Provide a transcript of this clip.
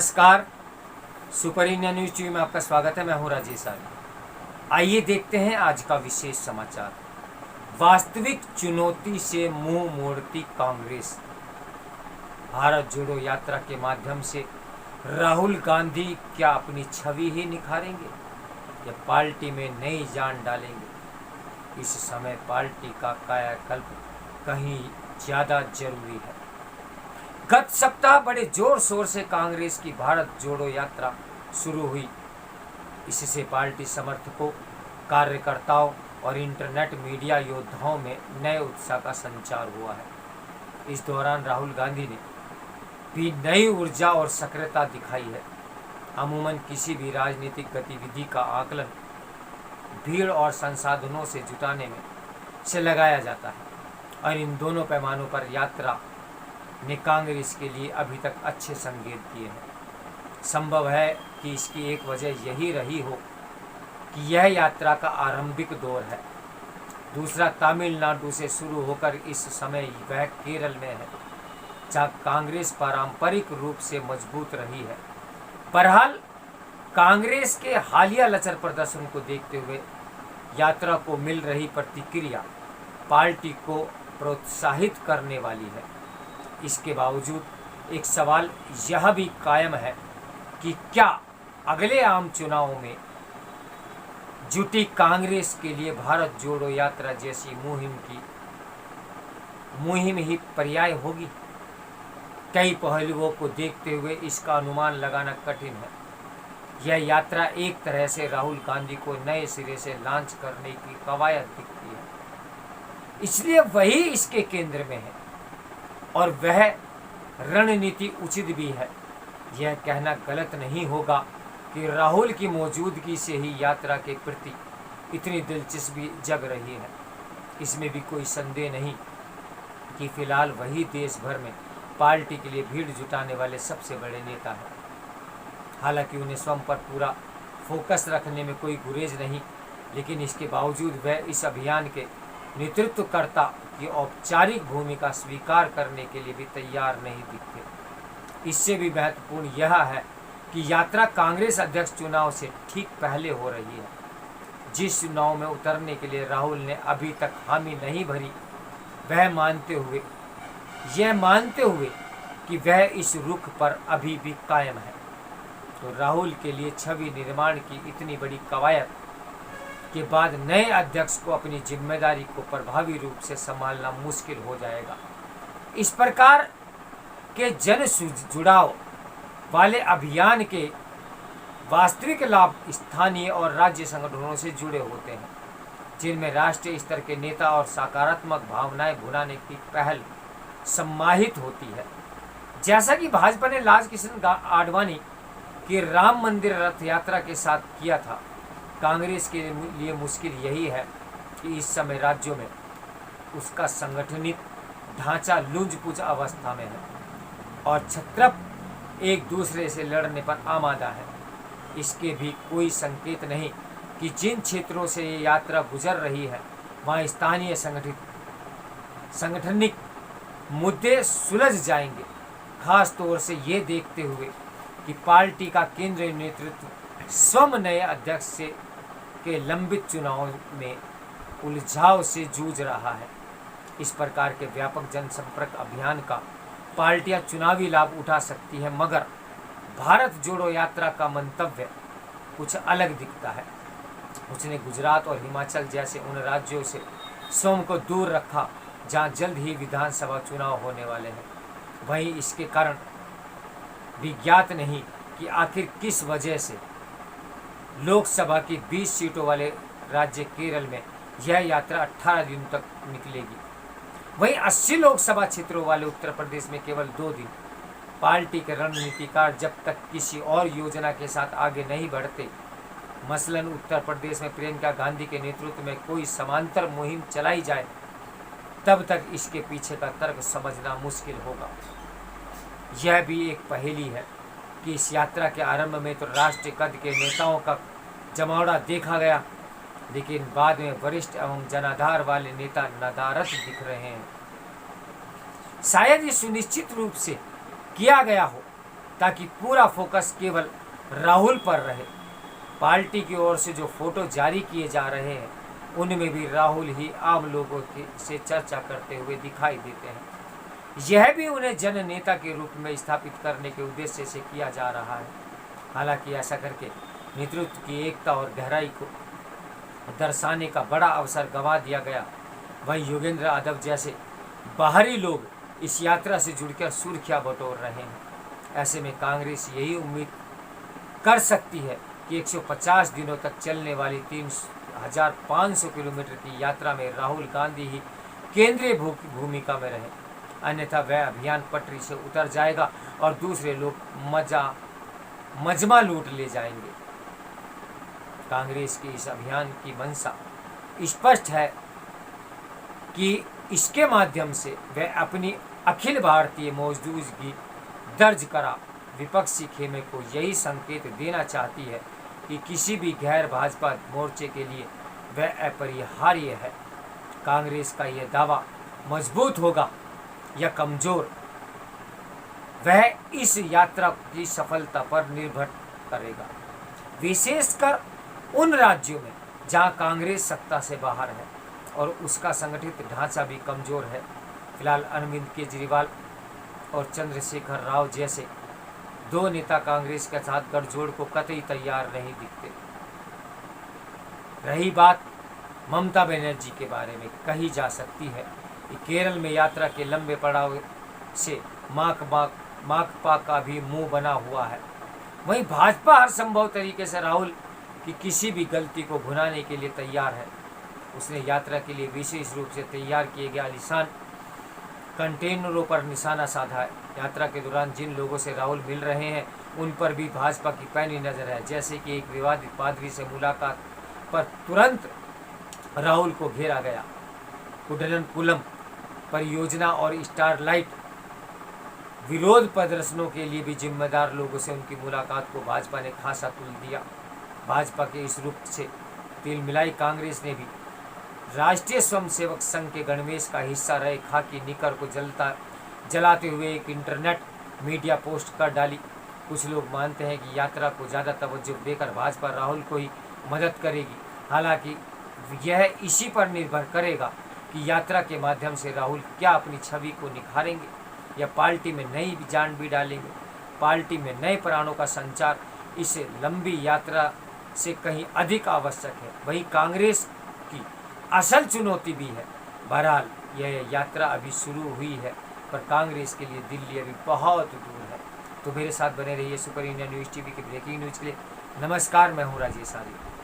नमस्कार, super India news TV में आपका स्वागत है। मैं हूं राजेश आर्य। आइए देखते हैं आज का विशेष समाचार। वास्तविक चुनौती से मुंह मोड़ती कांग्रेस। भारत जोड़ो यात्रा के माध्यम से राहुल गांधी क्या अपनी छवि ही निखारेंगे या पार्टी में नई जान डालेंगे? इस समय पार्टी का कायाकल्प कहीं ज़्यादा जरूरी है। गत सप्ताह बड़े जोर शोर से कांग्रेस की भारत जोड़ो यात्रा शुरू हुई। इससे पार्टी समर्थकों, कार्यकर्ताओं और इंटरनेट मीडिया योद्धाओं में नए उत्साह का संचार हुआ है। इस दौरान राहुल गांधी ने भी नई ऊर्जा और सक्रियता दिखाई है। अमूमन किसी भी राजनीतिक गतिविधि का आकलन भीड़ और संसाधनों से जुटाने में से लगाया जाता है और इन दोनों पैमानों पर यात्रा ने कांग्रेस के लिए अभी तक अच्छे संकेत दिए हैं। संभव है कि इसकी एक वजह यही रही हो कि यह यात्रा का आरंभिक दौर है। दूसरा, तमिलनाडु से शुरू होकर इस समय वह केरल में है, जहां कांग्रेस पारंपरिक रूप से मजबूत रही है। बहरहाल, कांग्रेस के हालिया लचर प्रदर्शन को देखते हुए यात्रा को मिल रही प्रतिक्रिया पार्टी को प्रोत्साहित करने वाली है। इसके बावजूद एक सवाल यह भी कायम है कि क्या अगले आम चुनावों में जुटी कांग्रेस के लिए भारत जोड़ो यात्रा जैसी मुहिम ही पर्याय होगी? कई पहलुओं को देखते हुए इसका अनुमान लगाना कठिन है। यह यात्रा एक तरह से राहुल गांधी को नए सिरे से लॉन्च करने की कवायद दिखती है, इसलिए वही इसके केंद्र में है और वह रणनीति उचित भी है। यह कहना गलत नहीं होगा कि राहुल की मौजूदगी से ही यात्रा के प्रति इतनी दिलचस्पी जग रही है। इसमें भी कोई संदेह नहीं कि फिलहाल वही देश भर में पार्टी के लिए भीड़ जुटाने वाले सबसे बड़े नेता हैं। हालांकि उन्हें स्वयं पर पूरा फोकस रखने में कोई गुरेज नहीं, लेकिन इसके बावजूद वह इस अभियान के नेतृत्वकर्ता की औपचारिक भूमिका स्वीकार करने के लिए भी तैयार नहीं दिखते। इससे भी महत्वपूर्ण यह है कि यात्रा कांग्रेस अध्यक्ष चुनाव से ठीक पहले हो रही है। जिस चुनाव में उतरने के लिए राहुल ने अभी तक हामी नहीं भरी, वह मानते हुए कि वह इस रुख पर अभी भी कायम है, तो राहुल के लिए छवि निर्माण की इतनी बड़ी कवायद के बाद नए अध्यक्ष को अपनी जिम्मेदारी को प्रभावी रूप से संभालना मुश्किल हो जाएगा। इस प्रकार के जन जुड़ाव वाले अभियान के वास्तविक लाभ स्थानीय और राज्य संगठनों से जुड़े होते हैं, जिनमें राष्ट्रीय स्तर के नेता और सकारात्मक भावनाएं भुनाने की पहल सम्मानित होती है। जैसा कि भाजपा ने लाल कृष्ण आडवाणी की राम मंदिर रथ यात्रा के साथ किया था, कांग्रेस के लिए मुश्किल यही है कि इस समय राज्यों में उसका संगठनित ढांचा लुंज-पुंज अवस्था में है और छत्रप एक दूसरे से लड़ने पर आमादा है। इसके भी कोई संकेत नहीं कि जिन क्षेत्रों से ये यात्रा गुजर रही है वहाँ स्थानीय संगठनिक मुद्दे सुलझ जाएंगे, खास तौर से ये देखते हुए कि पार्टी का केंद्रीय नेतृत्व स्वयं नए अध्यक्ष के लंबित चुनाव में उलझाव से जूझ रहा है। इस प्रकार के व्यापक जनसंपर्क अभियान का पार्टियां चुनावी लाभ उठा सकती हैं, मगर भारत जोड़ो यात्रा का मंतव्य कुछ अलग दिखता है। उसने गुजरात और हिमाचल जैसे उन राज्यों से स्वयं को दूर रखा जहां जल्द ही विधानसभा चुनाव होने वाले हैं। वहीं इसके कारण भी ज्ञात नहीं कि आखिर किस वजह से लोकसभा की 20 सीटों वाले राज्य केरल में यह यात्रा 18 दिन तक निकलेगी। वहीं 80 लोकसभा क्षेत्रों वाले उत्तर प्रदेश में केवल 2 दिन। पार्टी के रणनीतिकार जब तक किसी और योजना के साथ आगे नहीं बढ़ते, मसलन उत्तर प्रदेश में प्रियंका गांधी के नेतृत्व में कोई समांतर मुहिम चलाई जाए, तब तक इसके पीछे का तर्क समझना मुश्किल होगा। यह भी एक पहेली है कि इस यात्रा के आरंभ में तो राष्ट्रीय कद के नेताओं का जमावड़ा देखा गया, लेकिन बाद में वरिष्ठ एवं जनाधार वाले नेता नदारद दिख रहे हैं। शायद ये सुनिश्चित रूप से किया गया हो ताकि पूरा फोकस केवल राहुल पर रहे। पार्टी की ओर से जो फोटो जारी किए जा रहे हैं उनमें भी राहुल ही आम लोगों से चर्चा करते हुए दिखाई देते हैं। यह भी उन्हें जन नेता के रूप में स्थापित करने के उद्देश्य से किया जा रहा है। हालांकि ऐसा करके नेतृत्व की एकता और गहराई को दर्शाने का बड़ा अवसर गंवा दिया गया। वहीं योगेंद्र यादव जैसे बाहरी लोग इस यात्रा से जुड़कर सुर्खियां बटोर रहे हैं। ऐसे में कांग्रेस यही उम्मीद कर सकती है कि 150 दिनों तक चलने वाली 3500 किलोमीटर की यात्रा में राहुल गांधी ही केंद्रीय भूमिका में रहे, अन्यथा वह अभियान पटरी से उतर जाएगा और दूसरे लोग मजमा लूट ले जाएंगे। कांग्रेस के इस अभियान की मंशा स्पष्ट है कि इसके माध्यम से वह अपनी अखिल भारतीय मौजूदगी दर्ज करा विपक्षी खेमे को यही संकेत देना चाहती है कि किसी भी गैर भाजपा मोर्चे के लिए वह अपरिहार्य है। कांग्रेस का यह दावा मजबूत होगा या कमजोर, वह इस यात्रा की सफलता पर निर्भर करेगा, विशेषकर उन राज्यों में जहां कांग्रेस सत्ता से बाहर है और उसका संगठित ढांचा भी कमजोर है। फिलहाल अरविंद केजरीवाल और चंद्रशेखर राव जैसे दो नेता कांग्रेस के साथ गठजोड़ को कतई तैयार नहीं दिखते। रही बात ममता बनर्जी के बारे में, कही जा सकती है कि केरल में यात्रा के लंबे पड़ाव से माकपा का भी मुंह बना हुआ है। वहीं भाजपा हर संभव तरीके से राहुल की किसी भी गलती को भुनाने के लिए तैयार है। उसने यात्रा के लिए विशेष रूप से तैयार किए गए आलीशान कंटेनरों पर निशाना साधा है। यात्रा के दौरान जिन लोगों से राहुल मिल रहे हैं उन पर भी भाजपा की पैनी नजर है। जैसे कि एक विवादित पादरी से मुलाकात पर तुरंत राहुल को घेरा गया। कुडनकुलम परियोजना और स्टारलाइट विरोध प्रदर्शनों के लिए भी जिम्मेदार लोगों से उनकी मुलाकात को भाजपा ने खासा तुल दिया। भाजपा के इस रूप से तिल मिलाई कांग्रेस ने भी राष्ट्रीय स्वयंसेवक संघ के गणवेश का हिस्सा रहे खाकी निकर को जलाते हुए एक इंटरनेट मीडिया पोस्ट कर डाली। कुछ लोग मानते हैं कि यात्रा को ज़्यादा तवज्जो देकर भाजपा राहुल को ही मदद करेगी। हालांकि यह इसी पर निर्भर करेगा कि यात्रा के माध्यम से राहुल क्या अपनी छवि को निखारेंगे या पार्टी में नई जान भी डालेंगे। पार्टी में नए प्राणों का संचार इस लंबी यात्रा से कहीं अधिक आवश्यक है। वहीं कांग्रेस की असल चुनौती भी है। बहरहाल यह यात्रा अभी शुरू हुई है, पर कांग्रेस के लिए दिल्ली अभी बहुत दूर है। तो मेरे साथ बने रहिए सुपर इंडिया न्यूज़ टीवी के ब्रेकिंग न्यूज़ के लिए। नमस्कार, मैं हूँ राजेश आर्य।